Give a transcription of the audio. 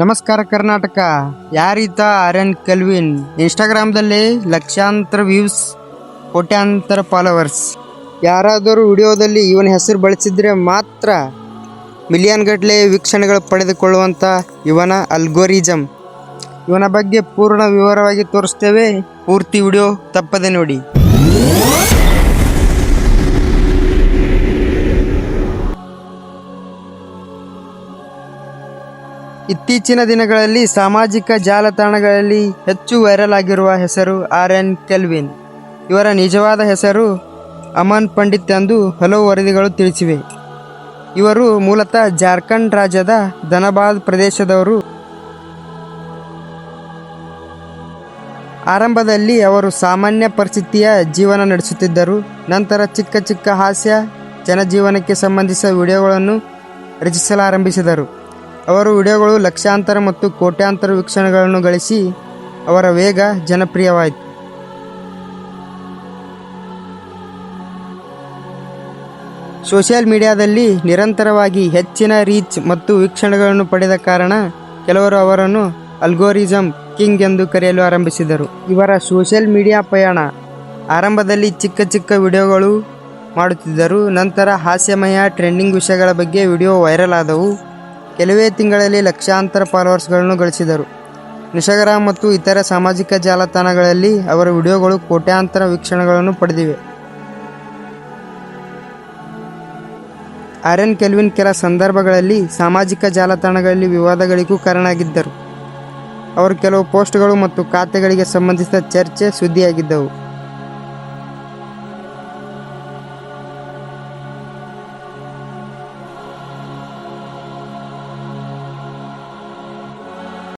ನಮಸ್ಕಾರ ಕರ್ನಾಟಕ. ಯಾರೀತ ಆರ್ಯನ್ ಕೆಲ್ವಿನ್? ಇನ್ಸ್ಟಾಗ್ರಾಮ್ದಲ್ಲಿ ಲಕ್ಷಾಂತರ ವ್ಯೂಸ್, ಕೋಟ್ಯಾಂತರ ಫಾಲೋವರ್ಸ್. ಯಾರಾದರೂ ವಿಡಿಯೋದಲ್ಲಿ ಇವನ ಹೆಸರು ಬಳಸಿದ್ರೆ ಮಾತ್ರ ಮಿಲಿಯನ್ ಗಟ್ಟಲೆ ವೀಕ್ಷಣೆಗಳು ಪಡೆದುಕೊಳ್ಳುವಂಥ ಇವನ ಅಲ್ಗೋರಿಸಮ್. ಇವನ ಬಗ್ಗೆ ಪೂರ್ಣ ವಿವರವಾಗಿ ತೋರಿಸ್ತೇವೆ. ಪೂರ್ತಿ ವಿಡಿಯೋ ತಪ್ಪದೆ ನೋಡಿ. ಇತ್ತೀಚಿನ ದಿನಗಳಲ್ಲಿ ಸಾಮಾಜಿಕ ಜಾಲತಾಣಗಳಲ್ಲಿ ಹೆಚ್ಚು ವೈರಲ್ ಆಗಿರುವ ಹೆಸರು ಆರ್ಯನ್ ಕೆಲ್ವಿನ್. ಇವರ ನಿಜವಾದ ಹೆಸರು ಅಮನ್ ಪಂಡಿತ್ ಎಂದು ಹಲವು ವರದಿಗಳು ತಿಳಿಸಿವೆ. ಇವರು ಮೂಲತಃ ಜಾರ್ಖಂಡ್ ರಾಜ್ಯದ ಧನಬಾದ್ ಪ್ರದೇಶದವರು. ಆರಂಭದಲ್ಲಿ ಅವರು ಸಾಮಾನ್ಯ ಪರಿಸ್ಥಿತಿಯ ಜೀವನ ನಡೆಸುತ್ತಿದ್ದರು. ನಂತರ ಚಿಕ್ಕ ಚಿಕ್ಕ ಹಾಸ್ಯ, ಜನಜೀವನಕ್ಕೆ ಸಂಬಂಧಿಸಿದ ವಿಡಿಯೋಗಳನ್ನು ರಚಿಸಲಾರಂಭಿಸಿದರು. ಅವರ ವಿಡಿಯೋಗಳು ಲಕ್ಷಾಂತರ ಮತ್ತು ಕೋಟ್ಯಾಂತರ ವೀಕ್ಷಣೆಗಳನ್ನು ಗಳಿಸಿ ಅವರ ವೇಗ ಜನಪ್ರಿಯವಾಯಿತು. ಸೋಷಿಯಲ್ ಮೀಡಿಯಾದಲ್ಲಿ ನಿರಂತರವಾಗಿ ಹೆಚ್ಚಿನ ರೀಚ್ ಮತ್ತು ವೀಕ್ಷಣೆಗಳನ್ನು ಪಡೆದ ಕಾರಣ ಕೆಲವರು ಅವರನ್ನು ಅಲ್ಗೋರಿಸಮ್ ಕಿಂಗ್ ಎಂದು ಕರೆಯಲು ಆರಂಭಿಸಿದರು. ಇವರ ಸೋಷಿಯಲ್ ಮೀಡಿಯಾ ಪಯಣ ಆರಂಭದಲ್ಲಿ ಚಿಕ್ಕ ಚಿಕ್ಕ ವಿಡಿಯೋಗಳು ಮಾಡುತ್ತಿದ್ದರು. ನಂತರ ಹಾಸ್ಯಮಯ ಟ್ರೆಂಡಿಂಗ್ ವಿಷಯಗಳ ಬಗ್ಗೆ ವಿಡಿಯೋ ವೈರಲ್ ಆದವು. ಕೆಲವೇ ತಿಂಗಳಲ್ಲಿ ಲಕ್ಷಾಂತರ ಫಾಲೋವರ್ಸ್ಗಳನ್ನು ಗಳಿಸಿದರು. ಇನ್ಸ್ಟಾಗ್ರಾಮ್ ಮತ್ತು ಇತರ ಸಾಮಾಜಿಕ ಜಾಲತಾಣಗಳಲ್ಲಿ ಅವರ ವಿಡಿಯೋಗಳು ಕೋಟ್ಯಾಂತರ ವೀಕ್ಷಣೆಗಳನ್ನು ಪಡೆದಿವೆ. ಆರ್ಯನ್ ಕೆಲ್ವಿನ್ ಕೆಲ ಸಂದರ್ಭಗಳಲ್ಲಿ ಸಾಮಾಜಿಕ ಜಾಲತಾಣಗಳಲ್ಲಿ ವಿವಾದಗಳಿಗೂ ಕಾರಣ ಆಗಿದ್ದರು. ಅವರ ಕೆಲವು ಪೋಸ್ಟ್ಗಳು ಮತ್ತು ಖಾತೆಗಳಿಗೆ ಸಂಬಂಧಿಸಿದ ಚರ್ಚೆ ಸುದ್ದಿಯಾಗಿದ್ದವು.